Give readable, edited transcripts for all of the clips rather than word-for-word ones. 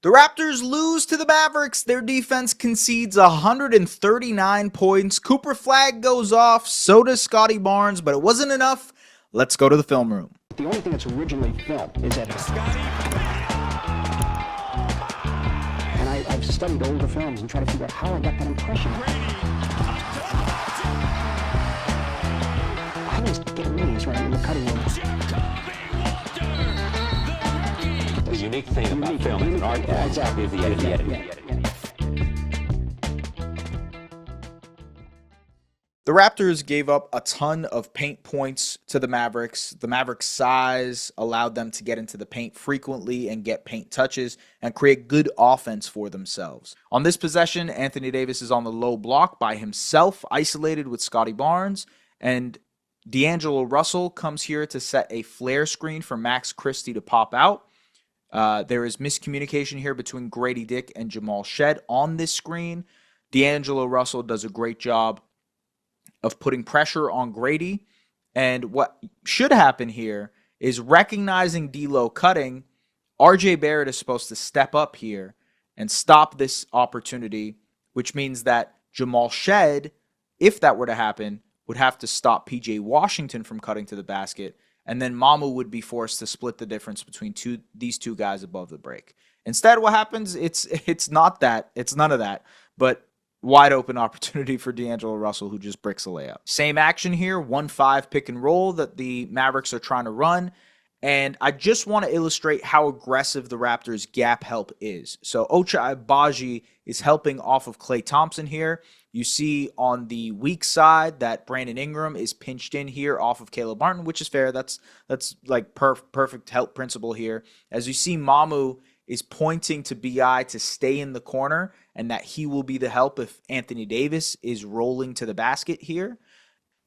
The Raptors lose to the Mavericks. Their defense concedes 139 points. Cooper Flagg goes off. So does Scottie Barnes, but it wasn't enough. Let's go to the film room. The only thing that's originally filmed is that Scottie. And I've studied older films and tried to figure out how I got that impression. I always get amazed when I'm in the cutting room. The unique thing about film is an art form exactly. is the editing. The Raptors gave up a ton of paint points to the Mavericks. The Mavericks' size allowed them to get into the paint frequently and get paint touches and create good offense for themselves. On this possession, Anthony Davis is on the low block by himself, isolated with Scottie Barnes, and D'Angelo Russell comes here to set a flare screen for Max Christie to pop out. There is miscommunication here between Grady Dick and Jamal Shead on this screen. D'Angelo Russell does a great job of putting pressure on Grady. And what should happen here is recognizing D'Lo cutting. RJ Barrett is supposed to step up here and stop this opportunity, which means that Jamal Shead, if that were to happen, would have to stop PJ Washington from cutting to the basket. And then Mamu would be forced to split the difference between these two guys above the break. Instead, what happens, it's not that. It's none of that. But wide open opportunity for D'Angelo Russell, who just bricks a layup. Same action here, 1-5 pick and roll that the Mavericks are trying to run. And I just want to illustrate how aggressive the Raptors' gap help is. So Ochai Agbaji is helping off of Klay Thompson here. You see on the weak side that Brandon Ingram is pinched in here off of Caleb Martin, which is fair. That's like perfect help principle here. As you see, Mamu is pointing to BI to stay in the corner and that he will be the help if Anthony Davis is rolling to the basket here.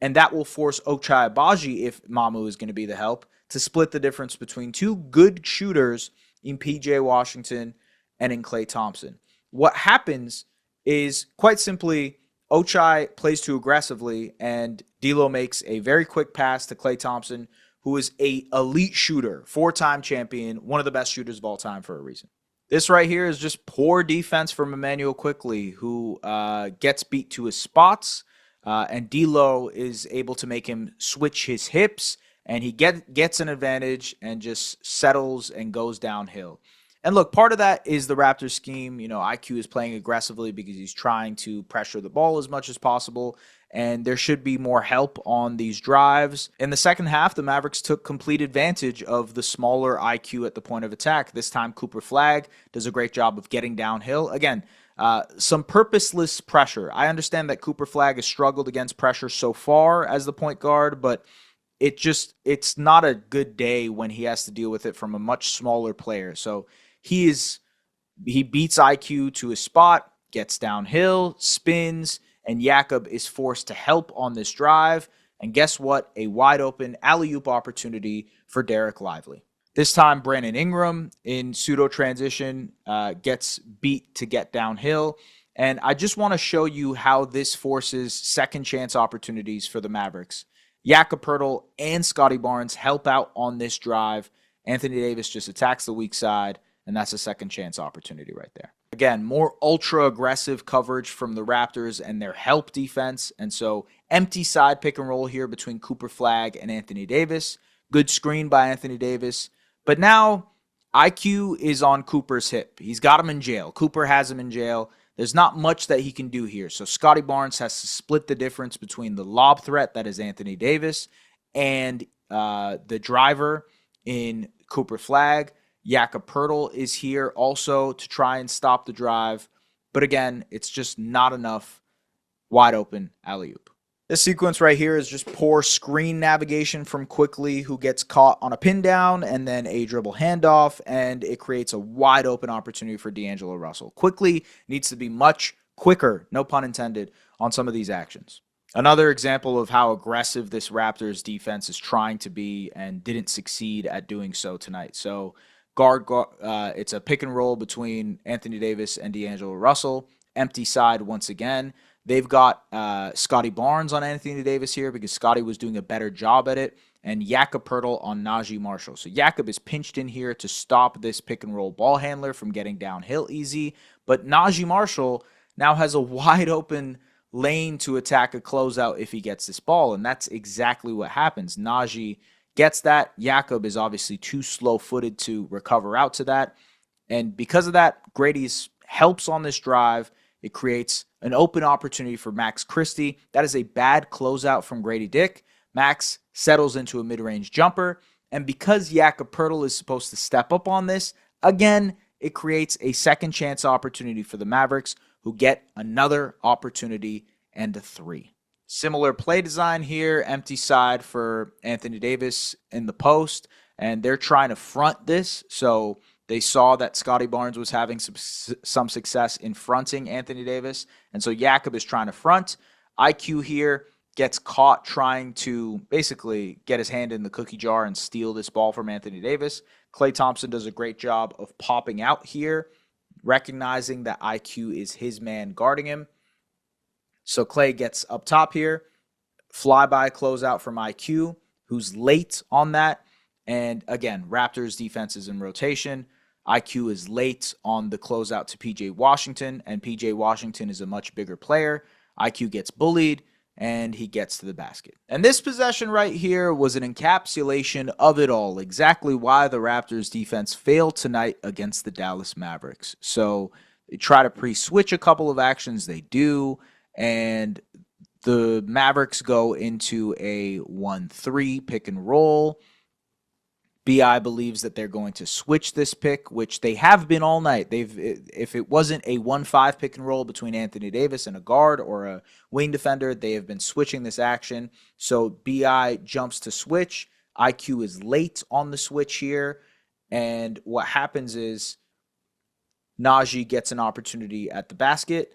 And that will force Ochai Agbaji, if Mamu is going to be the help, to split the difference between two good shooters in PJ Washington and in Klay Thompson. What happens is quite simply Ochai plays too aggressively and D'Lo makes a very quick pass to Klay Thompson, who is an elite shooter, 4-time champion, one of the best shooters of all time for a reason. This right here is just poor defense from Immanuel Quickley, who gets beat to his spots, and D'Lo is able to make him switch his hips, and he gets an advantage and just settles and goes downhill. And look, part of that is the Raptors scheme. You know, IQ is playing aggressively because he's trying to pressure the ball as much as possible, and there should be more help on these drives. In the second half, the Mavericks took complete advantage of the smaller IQ at the point of attack. This time, Cooper Flagg does a great job of getting downhill. Again, some purposeless pressure. I understand that Cooper Flagg has struggled against pressure so far as the point guard, but it's not a good day when he has to deal with it from a much smaller player. So he beats IQ to his spot, gets downhill, spins, and Jakob is forced to help on this drive. And guess what? A wide open alley-oop opportunity for Derek Lively. This time, Brandon Ingram in pseudo transition gets beat to get downhill. And I just want to show you how this forces second chance opportunities for the Mavericks. Jakob Poeltl and Scottie Barnes help out on this drive. Anthony Davis just attacks the weak side, and that's a second chance opportunity right there. Again, more ultra-aggressive coverage from the Raptors and their help defense. And so empty side pick and roll here between Cooper Flagg and Anthony Davis. Good screen by Anthony Davis. But now IQ is on Cooper's hip. He's got him in jail. Cooper has him in jail. There's not much that he can do here. So Scottie Barnes has to split the difference between the lob threat, that is Anthony Davis, and the driver in Cooper Flagg. Jakob Poeltl is here also to try and stop the drive. But again, it's just not enough. Wide open alley-oop. This sequence right here is just poor screen navigation from Quickley, who gets caught on a pin down and then a dribble handoff, and it creates a wide open opportunity for D'Angelo Russell. Quickley needs to be much quicker, no pun intended, on some of these actions. Another example of how aggressive this Raptors defense is trying to be and didn't succeed at doing so tonight. So it's a pick and roll between Anthony Davis and D'Angelo Russell. Empty side once again. They've got Scottie Barnes on Anthony Davis here because Scottie was doing a better job at it. and Jakob Poeltl on Najee Marshall. So Jakob is pinched in here to stop this pick and roll ball handler from getting downhill easy. But Najee Marshall now has a wide open lane to attack a closeout if he gets this ball. And that's exactly what happens. Najee gets that. Jakob is obviously too slow-footed to recover out to that. And because of that, Grady's helps on this drive. It creates an open opportunity for Max Christie. That is a bad closeout from Grady Dick. Max settles into a mid-range jumper. And because Jakob Poeltl is supposed to step up on this, again, it creates a second chance opportunity for the Mavericks, who get another opportunity and a three. Similar play design here, empty side for Anthony Davis in the post, and they're trying to front this. So they saw that Scottie Barnes was having some success in fronting Anthony Davis, and so Jakob is trying to front. IQ here gets caught trying to basically get his hand in the cookie jar and steal this ball from Anthony Davis. Klay Thompson does a great job of popping out here, recognizing that IQ is his man guarding him. So Klay gets up top here, flyby closeout from IQ, who's late on that. And again, Raptors defense is in rotation. IQ is late on the closeout to PJ Washington, and PJ Washington is a much bigger player. IQ gets bullied, and he gets to the basket. And this possession right here was an encapsulation of it all, exactly why the Raptors defense failed tonight against the Dallas Mavericks. So they try to pre-switch a couple of actions, they do, and the Mavericks go into a 1-3 pick and roll. BI believes that they're going to switch this pick, which they have been all night. If it wasn't a 1-5 pick and roll between Anthony Davis and a guard or a wing defender, they have been switching this action. So BI jumps to switch. IQ is late on the switch here. And what happens is Najee gets an opportunity at the basket.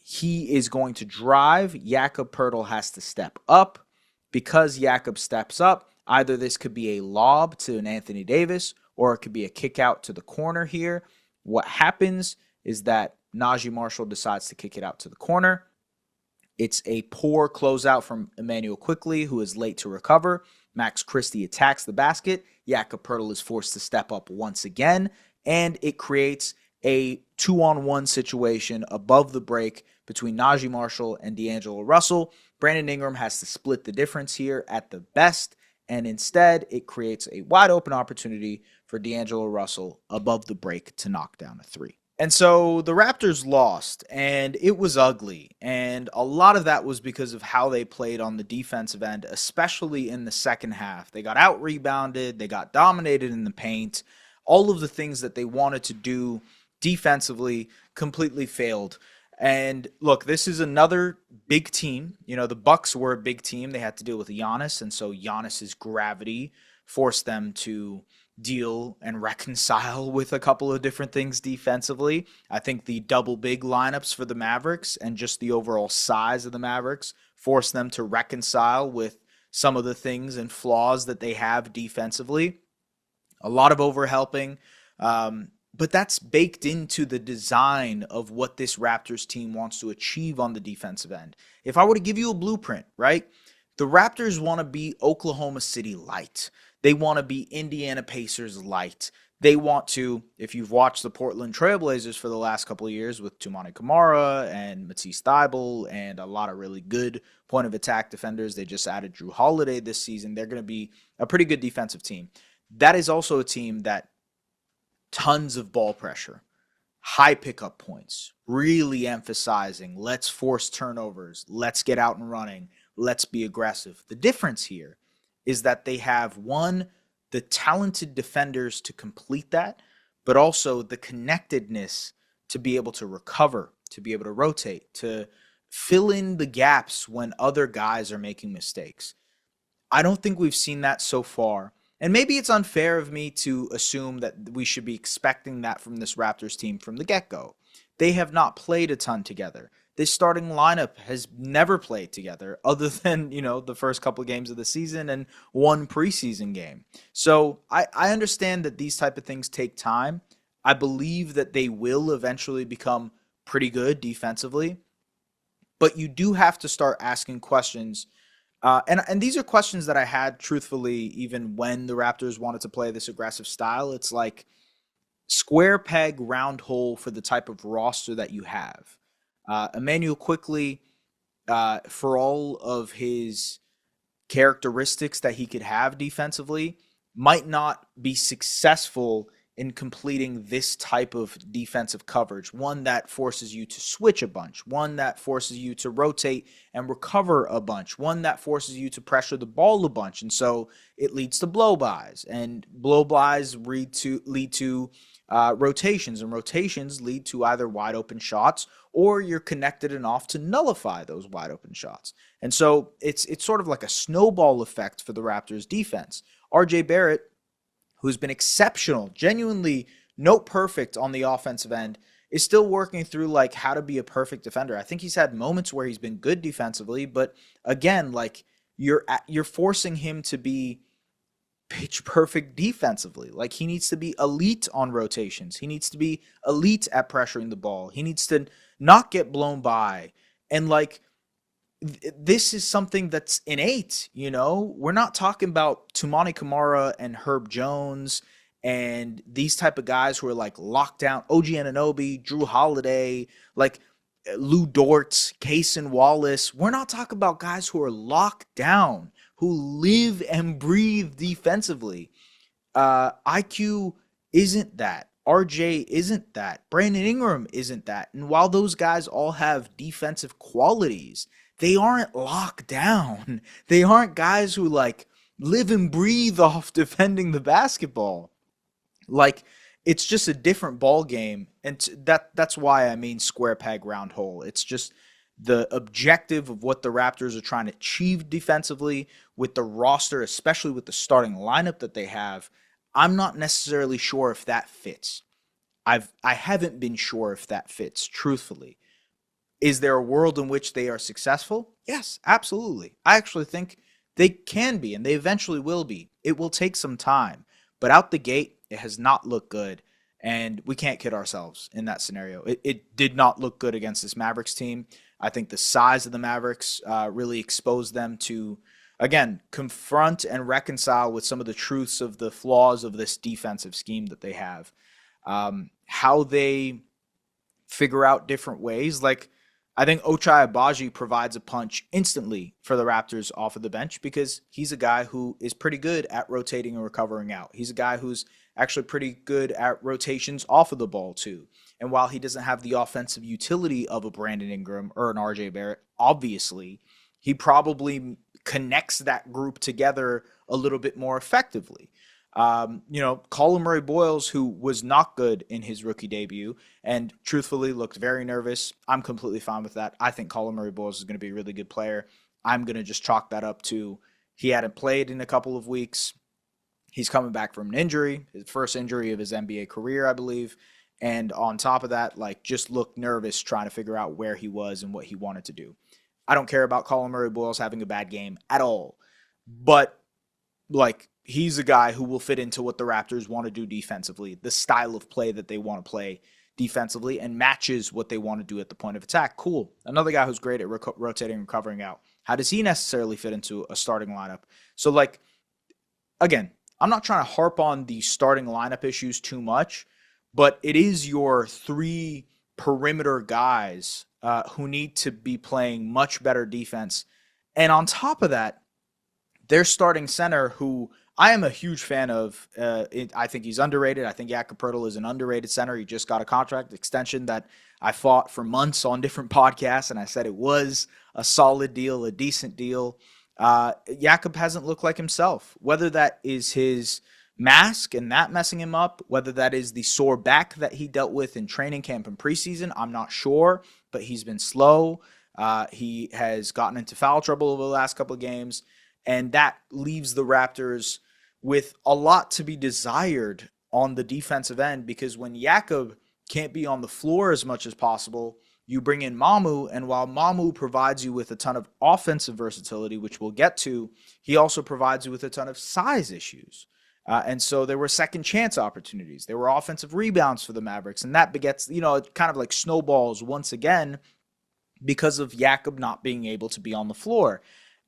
He is going to drive. Jakob Poeltl has to step up. Because Jakob steps up, either this could be a lob to an Anthony Davis or it could be a kick out to the corner here. What happens is that Najee Marshall decides to kick it out to the corner. It's a poor closeout from Emmanuel Quickley, who is late to recover. Max Christie attacks the basket. Jakob Poeltl is forced to step up once again, and it creates a 2-on-1 situation above the break between Najee Marshall and D'Angelo Russell. Brandon Ingram has to split the difference here at the best, and instead it creates a wide open opportunity for D'Angelo Russell above the break to knock down a three. And so the Raptors lost, and it was ugly, and a lot of that was because of how they played on the defensive end, especially in the second half. They got out-rebounded, they got dominated in the paint. All of the things that they wanted to do defensively completely failed. And look, this is another big team. You know, the Bucks were a big team. They had to deal with Giannis, and so Giannis's gravity forced them to deal and reconcile with a couple of different things defensively. I think the double big lineups for the Mavericks and just the overall size of the Mavericks forced them to reconcile with some of the things and flaws that they have defensively. A lot of overhelping, but that's baked into the design of what this Raptors team wants to achieve on the defensive end. If I were to give you a blueprint, right? The Raptors want to be Oklahoma City light. They want to be Indiana Pacers light. They want to, if you've watched the Portland Trailblazers for the last couple of years with Toumani Camara and Matisse Thybulle and a lot of really good point of attack defenders, they just added Drew Holiday this season. They're going to be a pretty good defensive team. That is also a team that tons of ball pressure, high pickup points, really emphasizing let's force turnovers, let's get out and running, let's be aggressive. The difference here is that they have, one, the talented defenders to complete that, but also the connectedness to be able to recover, to be able to rotate, to fill in the gaps when other guys are making mistakes. I don't think we've seen that so far. And maybe it's unfair of me to assume that we should be expecting that from this Raptors team from the get-go. They have not played a ton together. This starting lineup has never played together other than, the first couple of games of the season and one preseason game. So I understand that these type of things take time. I believe that they will eventually become pretty good defensively. But you do have to start asking questions And these are questions that I had truthfully, even when the Raptors wanted to play this aggressive style. It's like square peg, round hole for the type of roster that you have. Emmanuel quickly, for all of his characteristics that he could have defensively, might not be successful in completing this type of defensive coverage. One that forces you to switch a bunch, one that forces you to rotate and recover a bunch, one that forces you to pressure the ball a bunch. And so it leads to blow-bys, and blow-bys lead to rotations, and rotations lead to either wide open shots or you're connected enough to nullify those wide open shots. And so it's sort of like a snowball effect for the Raptors defense. RJ Barrett, who's been exceptional, genuinely note perfect on the offensive end, is still working through like how to be a perfect defender. I think he's had moments where he's been good defensively, but again, like you're forcing him to be pitch perfect defensively. Like he needs to be elite on rotations. He needs to be elite at pressuring the ball. He needs to not get blown by. And like this is something that's innate, you know? We're not talking about Tumani Kamara and Herb Jones and these type of guys who are like locked down. OG Anunoby, Drew Holiday, like Lou Dort, Kaysen Wallace. We're not talking about guys who are locked down, who live and breathe defensively. IQ isn't that. RJ isn't that. Brandon Ingram isn't that. And while those guys all have defensive qualities, they aren't locked down. They aren't guys who like live and breathe off defending the basketball. Like it's just a different ball game, and that's why I mean square peg round hole. It's just the objective of what the Raptors are trying to achieve defensively with the roster, especially with the starting lineup that they have. I'm not necessarily sure if that fits. I haven't been sure if that fits, truthfully. Is there a world in which they are successful? Yes, absolutely. I actually think they can be, and they eventually will be. It will take some time, but out the gate, it has not looked good, and we can't kid ourselves in that scenario. It did not look good against this Mavericks team. I think the size of the Mavericks really exposed them to, again, confront and reconcile with some of the truths of the flaws of this defensive scheme that they have. How they figure out different ways, like I think Ochai Agbaji provides a punch instantly for the Raptors off of the bench because he's a guy who is pretty good at rotating and recovering out. He's a guy who's actually pretty good at rotations off of the ball too. And while he doesn't have the offensive utility of a Brandon Ingram or an RJ Barrett, obviously, he probably connects that group together a little bit more effectively. Colin Murray-Boyles, who was not good in his rookie debut and truthfully looked very nervous. I'm completely fine with that. I think Colin Murray-Boyles is going to be a really good player. I'm going to just chalk that up to he hadn't played in a couple of weeks. He's coming back from an injury, his first injury of his NBA career, I believe. And on top of that, like just looked nervous trying to figure out where he was and what he wanted to do. I don't care about Colin Murray-Boyles having a bad game at all. But like, he's a guy who will fit into what the Raptors want to do defensively, the style of play that they want to play defensively, and matches what they want to do at the point of attack. Cool. Another guy who's great at rotating and recovering out. How does he necessarily fit into a starting lineup? So, like, again, I'm not trying to harp on the starting lineup issues too much, but it is your three perimeter guys who need to be playing much better defense. And on top of that, their starting center, who I am a huge fan of. I think he's underrated. I think Jakob Poeltl is an underrated center. He just got a contract extension that I fought for months on different podcasts, and I said it was a solid deal, a decent deal. Jakob hasn't looked like himself, whether that is his mask and that messing him up, whether that is the sore back that he dealt with in training camp and preseason, I'm not sure, but he's been slow. He has gotten into foul trouble over the last couple of games. And that leaves the Raptors with a lot to be desired on the defensive end, because when Jakob can't be on the floor as much as possible, you bring in Mamu, and while Mamu provides you with a ton of offensive versatility, which we'll get to, he also provides you with a ton of size issues. And so there were second chance opportunities. There were offensive rebounds for the Mavericks, and that begets, it kind of like snowballs once again because of Jakob not being able to be on the floor.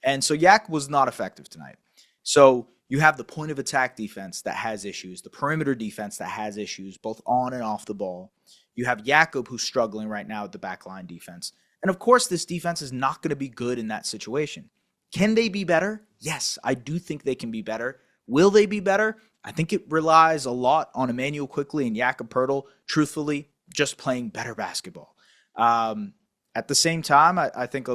And so Yak was not effective tonight. So you have the point of attack defense that has issues, the perimeter defense that has issues, both on and off the ball. You have Jakob, who's struggling right now at the backline defense. And of course, this defense is not going to be good in that situation. Can they be better? Yes, I do think they can be better. Will they be better? I think it relies a lot on Emmanuel Quickley and Jakob Poeltl, truthfully, just playing better basketball. At the same time, I think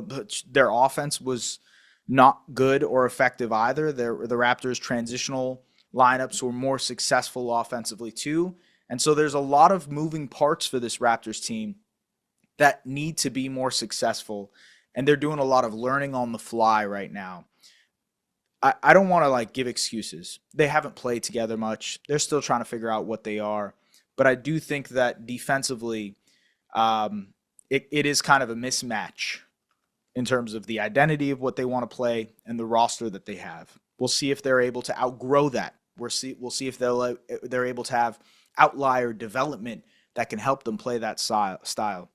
their offense was not good or effective either. The Raptors' transitional lineups were more successful offensively too. And so there's a lot of moving parts for this Raptors team that need to be more successful. And they're doing a lot of learning on the fly right now. I don't want to give excuses. They haven't played together much. They're still trying to figure out what they are. But I do think that defensively, it is kind of a mismatch in terms of the identity of what they want to play and the roster that they have. We'll see if they're able to outgrow that. We'll see if they're able to have outlier development that can help them play that style.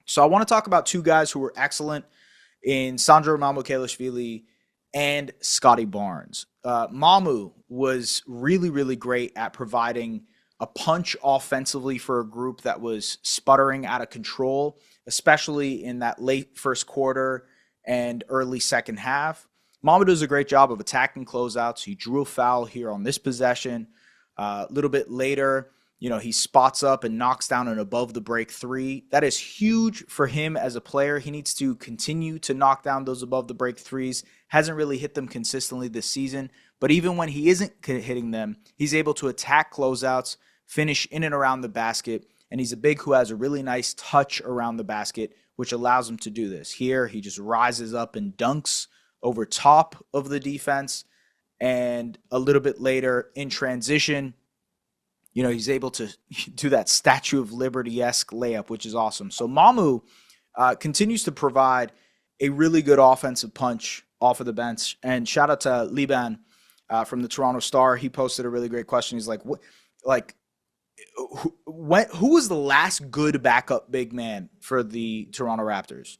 So I want to talk about two guys who were excellent in Sandro Mamukelashvili and Scottie Barnes. Mamu was really, really great at providing a punch offensively for a group that was sputtering out of control, especially in that late first quarter and early second half. Mamu does a great job of attacking closeouts. He drew a foul here on this possession. A little bit later, he spots up and knocks down an above the break three. That is huge for him as a player. He needs to continue to knock down those above the break threes. Hasn't really hit them consistently this season, but even when he isn't hitting them, he's able to attack closeouts, finish in and around the basket, and he's a big who has a really nice touch around the basket, which allows him to do this. Here, he just rises up and dunks over top of the defense, and a little bit later in transition, he's able to do that Statue of Liberty-esque layup, which is awesome. So Mamu continues to provide a really good offensive punch off of the bench. And shout out to Liban from the Toronto Star. He posted a really great question. He's like, who was the last good backup big man for the Toronto Raptors?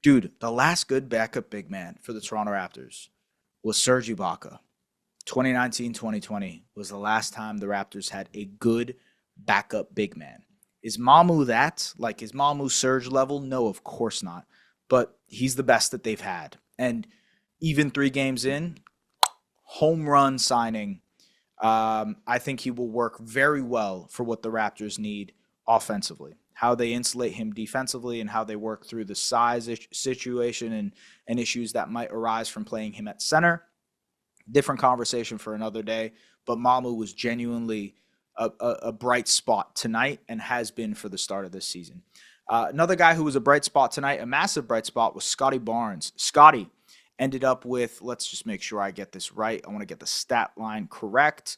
Dude, the last good backup big man for the Toronto Raptors was Serge Ibaka. 2019-2020 was the last time the Raptors had a good backup big man. Is Mamu that? Is Mamu Serge level? No, of course not. But he's the best that they've had. And even 3 games in, home run signing. I think he will work very well for what the Raptors need offensively. How they insulate him defensively and how they work through the size situation and issues that might arise from playing him at center. Different conversation for another day, but Mamu was genuinely a bright spot tonight and has been for the start of this season. Another guy who was a bright spot tonight, a massive bright spot, was Scottie Barnes. Scottie ended up with, let's just make sure I get this right. I want to get the stat line correct.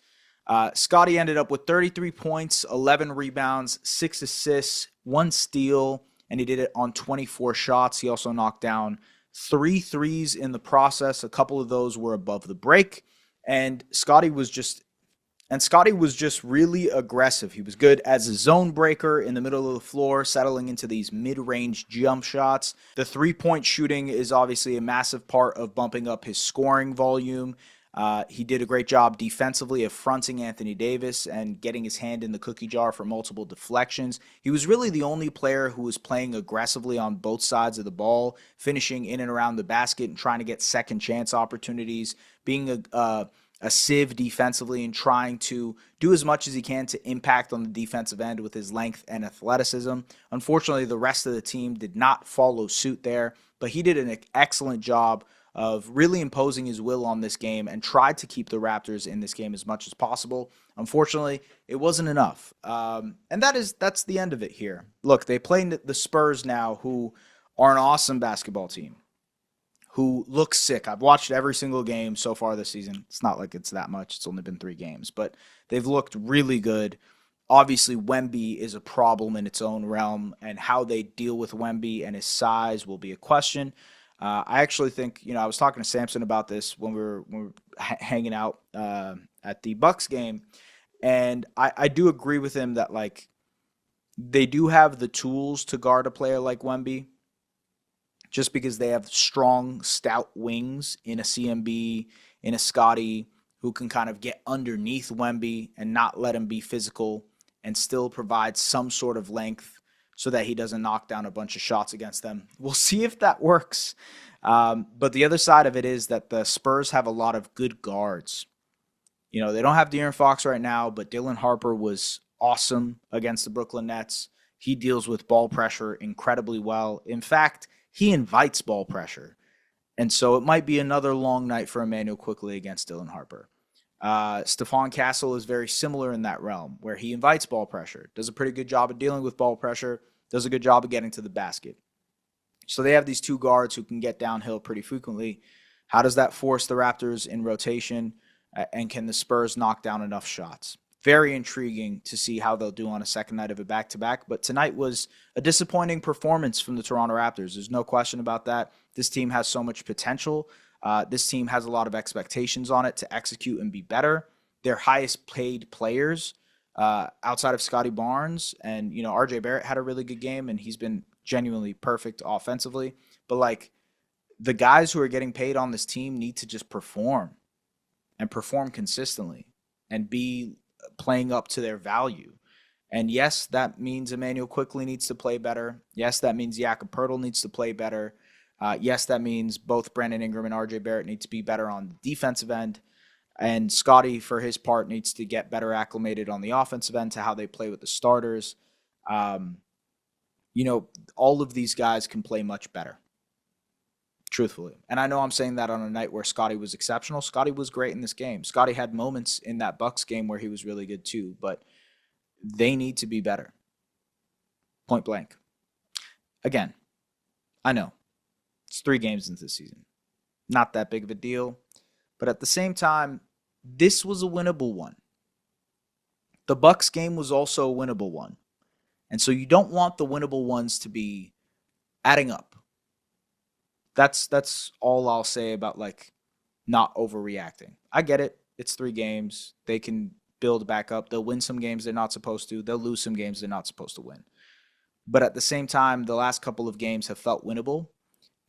Scottie ended up with 33 points, 11 rebounds, 6 assists, 1 steal, and he did it on 24 shots. He also knocked down 3 threes in the process. A couple of those were above the break. And Scottie was just really aggressive. He was good as a zone breaker in the middle of the floor, settling into these mid-range jump shots. The 3-point shooting is obviously a massive part of bumping up his scoring volume. He did a great job defensively of fronting Anthony Davis and getting his hand in the cookie jar for multiple deflections. He was really the only player who was playing aggressively on both sides of the ball, finishing in and around the basket and trying to get second chance opportunities, being a sieve defensively and trying to do as much as he can to impact on the defensive end with his length and athleticism. Unfortunately, the rest of the team did not follow suit there, but he did an excellent job of really imposing his will on this game and tried to keep the Raptors in this game as much as possible. Unfortunately, it wasn't enough. And that's the end of it here. Look, they play the Spurs now, who are an awesome basketball team, who look sick. I've watched every single game so far this season. It's not like it's that much. It's only been 3 games, but they've looked really good. Obviously, Wemby is a problem in its own realm, and how they deal with Wemby and his size will be a question. I actually think, I was talking to Samson about this when we were hanging out at the Bucks game, and I do agree with him that they do have the tools to guard a player like Wemby. just because they have strong, stout wings in a CMB, in a Scottie, who can kind of get underneath Wemby and not let him be physical and still provide some sort of length so that he doesn't knock down a bunch of shots against them. We'll see if that works. But the other side of it is that the Spurs have a lot of good guards. You know, they don't have De'Aaron Fox right now, but Dylan Harper was awesome against the Brooklyn Nets. He deals with ball pressure incredibly well. In fact, he invites ball pressure. And so it might be another long night for Immanuel Quickley against Dylan Harper. Stephon Castle is very similar in that realm, where he invites ball pressure, does a pretty good job of dealing with ball pressure, does a good job of getting to the basket. So they have these two guards who can get downhill pretty frequently. How does that force the Raptors in rotation? And can the Spurs knock down enough shots? Very intriguing to see how they'll do on a second night of a back-to-back. But tonight was a disappointing performance from the Toronto Raptors. There's no question about that. This team has so much potential. This team has a lot of expectations on it to execute and be better. Their highest paid players outside of Scottie Barnes and, you know, RJ Barrett had a really good game and he's been genuinely perfect offensively. But like the guys who are getting paid on this team need to just perform and perform consistently and be playing up to their value. And yes, that means Immanuel Quickley needs to play better. Yes, that means Jakob Poeltl needs to play better. Yes, that means both Brandon Ingram and RJ Barrett need to be better on the defensive end. And Scottie, for his part, needs to get better acclimated on the offensive end to how they play with the starters. You know, all of these guys can play much better, truthfully. And I know I'm saying that on a night where Scottie was exceptional. Scottie was great in this game. Scottie had moments in that Bucks game where he was really good too, but they need to be better. Point blank. Again, I know. It's 3 games into the season. Not that big of a deal. But at the same time, this was a winnable one. The Bucks game was also a winnable one. And so you don't want the winnable ones to be adding up. That's all I'll say about like not overreacting. I get it. It's 3 games. They can build back up. They'll win some games they're not supposed to. They'll lose some games they're not supposed to win. But at the same time, the last couple of games have felt winnable.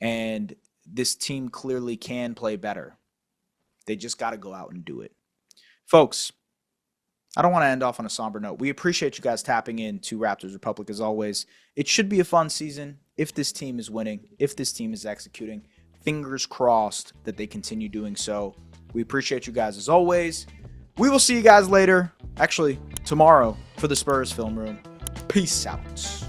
And this team clearly can play better. They just got to go out and do it. Folks, I don't want to end off on a somber note. We appreciate you guys tapping in to Raptors Republic as always. It should be a fun season if this team is winning, if this team is executing. Fingers crossed that they continue doing so. We appreciate you guys as always. We will see you guys later, actually tomorrow, for the Spurs Film Room. Peace out.